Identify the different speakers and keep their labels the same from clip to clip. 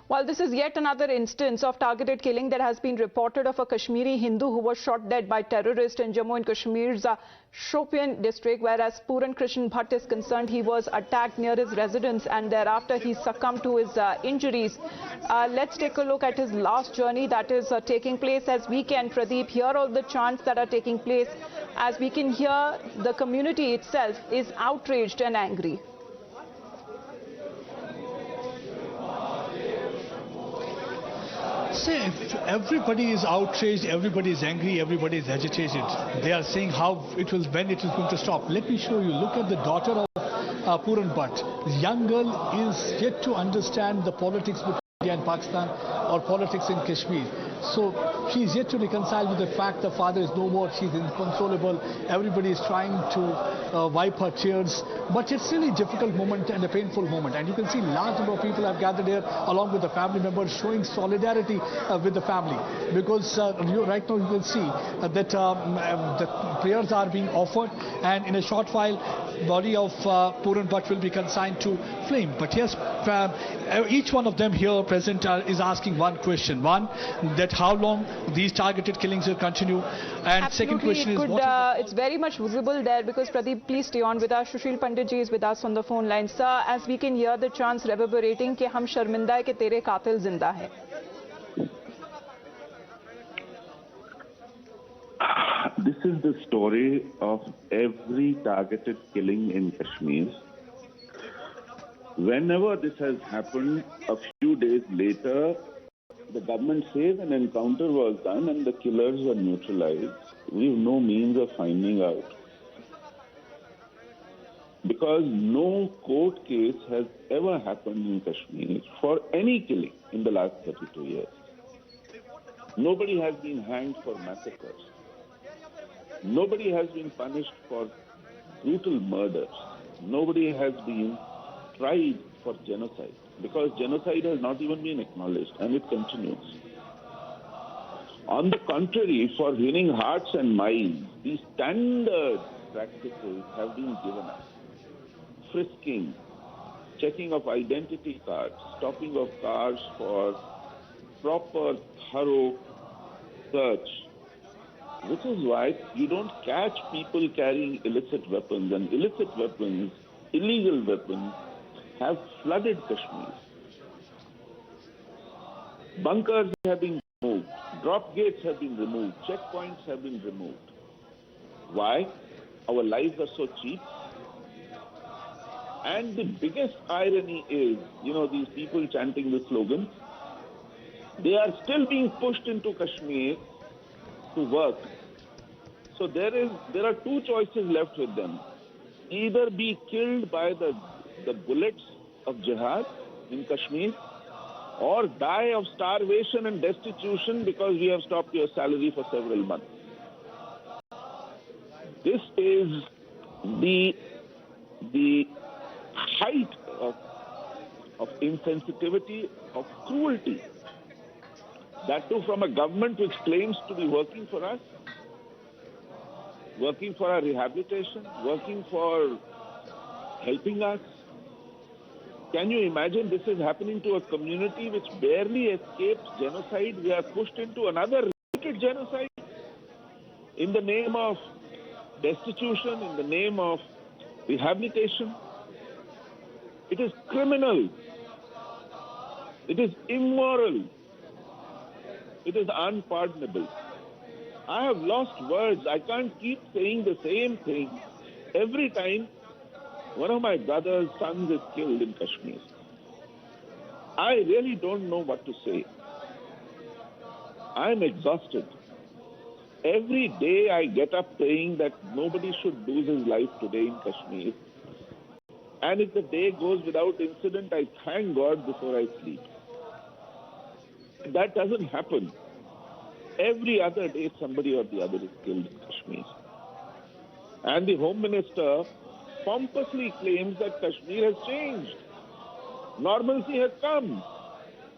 Speaker 1: While this is yet another instance of targeted killing that has been reported of a Kashmiri Hindu who was shot dead by terrorists in Jammu and Kashmir's Shopian district, whereas Puran Krishan Bhat is concerned, he was attacked near his residence and thereafter he succumbed to his injuries. Let's take a look at his last journey that is taking place as we can, Pradeep, hear all the chants that are taking place. As we can hear, the community itself is outraged and angry.
Speaker 2: See, everybody is outraged, everybody is angry, everybody is agitated. They are saying when it is going to stop. Let me show you. Look at the daughter of Puran Bhat. This young girl is yet to understand the politics between India and Pakistan or politics in Kashmir. So she is yet to reconcile with the fact the father is no more. She's inconsolable. Everybody is trying to wipe her tears. But it's really a difficult moment and a painful moment. And you can see large number of people have gathered here along with the family members showing solidarity with the family. Because right now you can see that the prayers are being offered, and in a short while body of Puran Bhat will be consigned to flame. But yes, each one of them here present is asking one question. One, that how long these targeted killings will continue, and
Speaker 1: absolutely,
Speaker 2: second question is
Speaker 1: it's very much visible there, because Pradeep, please stay on with us. Sushil Pandit ji is with us on the phone line. Sir, as we can hear the chants reverberating कि हम शर्मिंदा है कि तेरे कातिल जिंदा है.
Speaker 3: This is the story of every targeted killing in Kashmir. Whenever this has happened, a few days later, the government says an encounter was done and the killers were neutralized. We have no means of finding out. Because no court case has ever happened in Kashmir for any killing in the last 32 years. Nobody has been hanged for massacres. Nobody has been punished for brutal murders. Nobody has been tried for genocide, because genocide has not even been acknowledged, and it continues. On the contrary, for winning hearts and minds, these standard practices have been given us. Frisking, checking of identity cards, stopping of cars for proper, thorough search, which is why you don't catch people carrying illicit weapons, and illicit weapons, illegal weapons, have flooded Kashmir. Bunkers have been removed, drop gates have been removed, checkpoints have been removed. Why? Our lives are so cheap. And the biggest irony is, these people chanting the slogan, they are still being pushed into Kashmir to work. So there are two choices left with them. Either be killed by the bullets of jihad in Kashmir, or die of starvation and destitution because we have stopped your salary for several months. This is the height of insensitivity, of cruelty. That too from a government which claims to be working for us, working for our rehabilitation, working for helping us. Can you imagine this is happening to a community which barely escapes genocide? We are pushed into another repeated genocide in the name of destitution, in the name of rehabilitation. It is criminal. It is immoral. It is unpardonable. I have lost words. I can't keep saying the same thing every time one of my brother's sons is killed in Kashmir. I really don't know what to say. I'm exhausted. Every day I get up praying that nobody should lose his life today in Kashmir. And if the day goes without incident, I thank God before I sleep. That doesn't happen. Every other day somebody or the other is killed in Kashmir. And the Home Minister pompously claims that Kashmir has changed. Normalcy has come.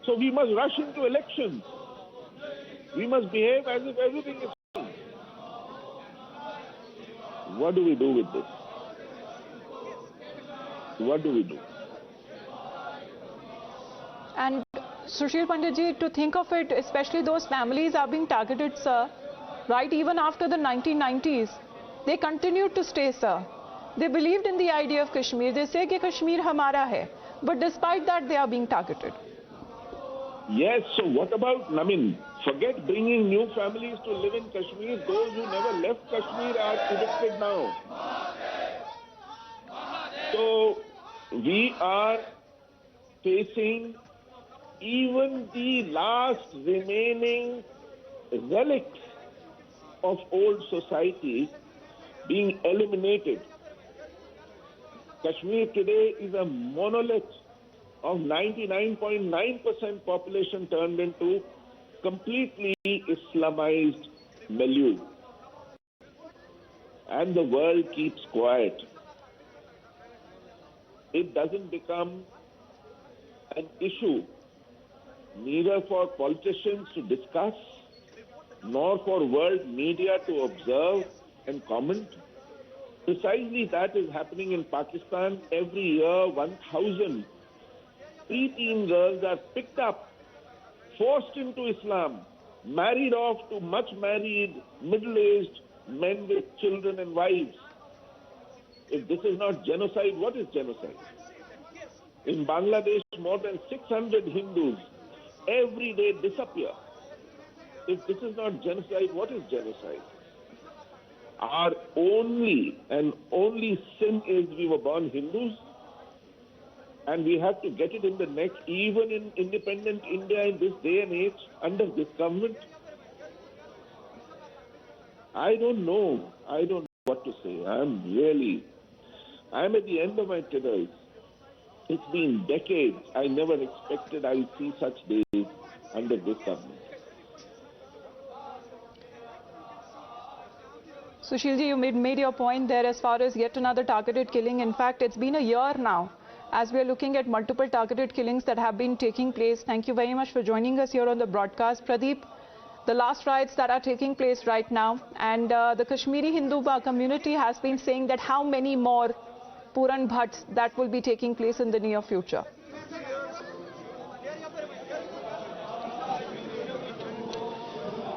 Speaker 3: So we must rush into elections. We must behave as if everything is fine. What do we do with this? What do we do?
Speaker 1: And Sushil Panditji, to think of it, especially those families are being targeted, sir, right, even after the 1990s. They continued to stay, sir. They believed in the idea of Kashmir. They say that Kashmir hamara hai. But despite that, they are being targeted.
Speaker 3: Yes, so what about, forget bringing new families to live in Kashmir. Those who never left Kashmir are evicted now. So we are facing even the last remaining relics of old society being eliminated. Kashmir today is a monolith of 99.9% population turned into completely Islamized milieu. And the world keeps quiet. It doesn't become an issue neither for politicians to discuss nor for world media to observe and comment. Precisely that is happening in Pakistan. Every year, 1,000 preteen girls are picked up, forced into Islam, married off to much married, middle-aged men with children and wives. If this is not genocide, what is genocide? In Bangladesh, more than 600 Hindus every day disappear. If this is not genocide, what is genocide? Our only and only sin is we were born Hindus, and we have to get it in the neck, even in independent India in this day and age, under this government. I don't know what to say. I'm at the end of my tethers. It's been decades. I never expected I would see such days under this government.
Speaker 1: Sushilji, you made your point there as far as yet another targeted killing. In fact, it's been a year now as we are looking at multiple targeted killings that have been taking place. Thank you very much for joining us here on the broadcast. Pradeep, the last riots that are taking place right now, and the Kashmiri Hindu community has been saying that how many more Puran Bhats that will be taking place in the near future.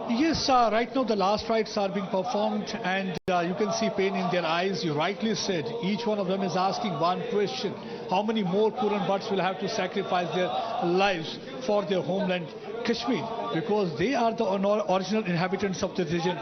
Speaker 2: Yes, right now the last rites are being performed, and you can see pain in their eyes. You rightly said, each one of them is asking one question: how many more Puran Bhats will have to sacrifice their lives for their homeland Kashmir, because they are the original inhabitants of the region.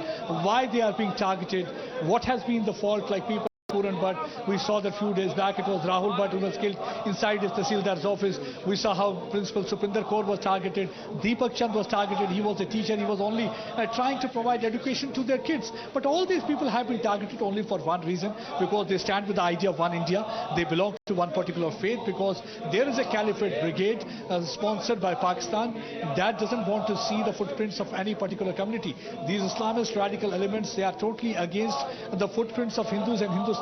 Speaker 2: Why they are being targeted? What has been the fault? Like people Puran Bhat, we saw that few days back it was Rahul Bhat who was killed inside his Tahsildar's office. We saw how Principal Supinder Kaur was targeted, Deepak Chand was targeted. He was a teacher, he was only trying to provide education to their kids. But all these people have been targeted only for one reason, because they stand with the idea of one India. They belong to one particular faith, because there is a Caliphate Brigade sponsored by Pakistan that doesn't want to see the footprints of any particular community. These Islamist radical elements, they are totally against the footprints of Hindus and Hindustanis,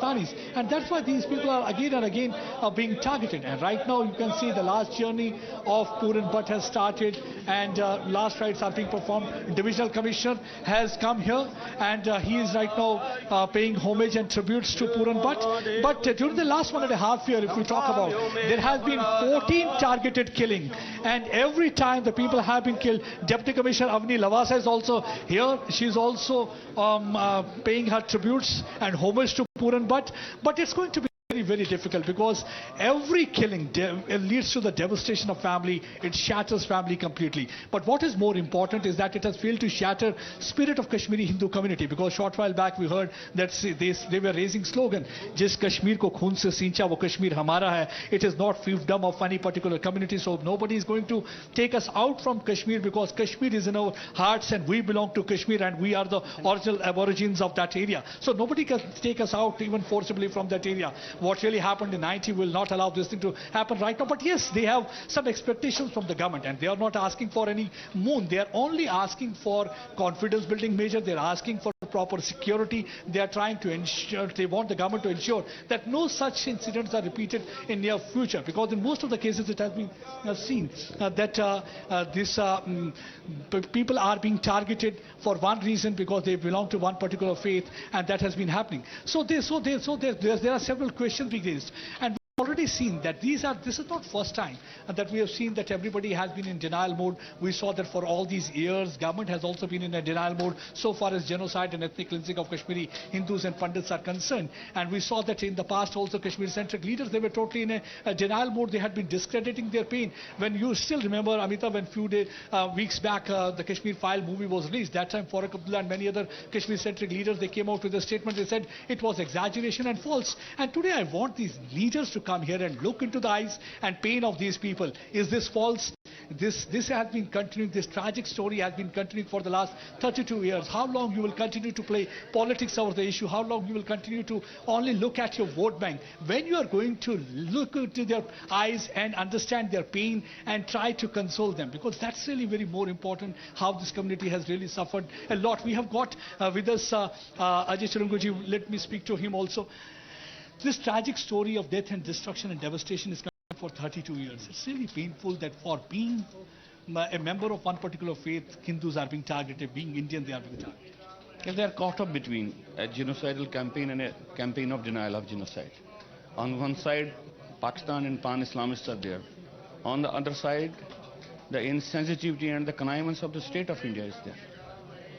Speaker 2: and that's why these people are again and again being targeted. And right now you can see the last journey of Puran Bhat has started, and last rites are being performed. Divisional Commissioner has come here, and he is right now paying homage and tributes to Puran Bhat. But during the last 1.5 years, if we talk about, there has been 14 targeted killing, and every time the people have been killed. Deputy Commissioner Avni Lavasa is also here. She is also paying her tributes and homage to Puran Bhat. But it's going to be very, very difficult, because every killing leads to the devastation of family. It shatters family completely. But what is more important is that it has failed to shatter spirit of Kashmiri Hindu community, because short while back we heard that they were raising slogan, Jis Kashmir ko khoon se sincha wo Kashmir hamara hai. It is not fiefdom of any particular community, so nobody is going to take us out from Kashmir, because Kashmir is in our hearts and we belong to Kashmir and we are the original aborigines of that area. So nobody can take us out even forcibly from that area. What really happened in 90 will not allow this thing to happen right now. But yes, they have some expectations from the government, and they are not asking for any moon. They are only asking for confidence building measure. They are asking for proper security. They are trying to ensure, they want the government to ensure that no such incidents are repeated in near future, because in most of the cases it has been seen that people are being targeted for one reason, because they belong to one particular faith, and that has been happening. So there are several questions being raised, and we already already seen that this is not first time that we have seen that everybody has been in denial mode. We saw that for all these years, government has also been in a denial mode so far as genocide and ethnic cleansing of Kashmiri Hindus and Pandits are concerned. And we saw that in the past also Kashmir-centric leaders, they were totally in a denial mode. They had been discrediting their pain. When you still remember, Amitabh, when few weeks back the Kashmir File movie was released, that time Farooq Abdullah and many other Kashmir-centric leaders, they came out with a statement. They said it was exaggeration and false. And today I want these leaders to come here and look into the eyes and pain of these people. Is this false? This has been continuing, this tragic story has been continuing for the last 32 years. How long you will continue to play politics over the issue? How long you will continue to only look at your vote bank? When you are going to look into their eyes and understand their pain and try to console them, because that's really very more important, how this community has really suffered a lot. We have got with us Ajay Chirunguji. Let me speak to him also. This tragic story of death and destruction and devastation is for 32 years. It's really painful that for being a member of one particular faith, Hindus are being targeted, being Indian, they are being targeted.
Speaker 4: If they are caught up between a genocidal campaign and a campaign of denial of genocide. On one side, Pakistan and pan-Islamists are there. On the other side, the insensitivity and the connivance of the state of India is there.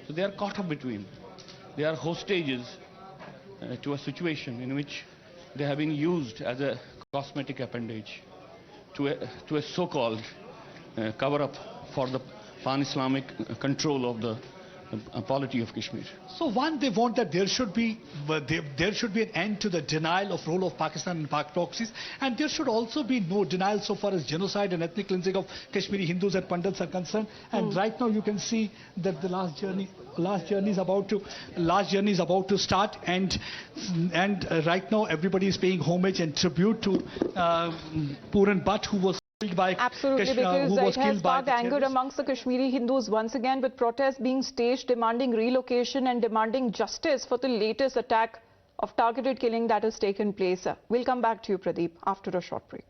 Speaker 4: So they are caught up between. They are hostages to a situation in which they have been used as a cosmetic appendage to a so-called cover-up for the pan-Islamic control of the polity of Kashmir.
Speaker 2: So one, they want that there should be an end to the denial of role of Pakistan and Pak proxies, and there should also be no denial so far as genocide and ethnic cleansing of Kashmiri Hindus and Pandits are concerned. And right now you can see that the last journey is about to start, and right now everybody is paying homage and tribute to Puran Bhat, who was by
Speaker 1: absolutely, because it has sparked anger amongst the Kashmiri Hindus once again, with protests being staged demanding relocation and demanding justice for the latest attack of targeted killing that has taken place. We'll come back to you, Pradeep, after a short break.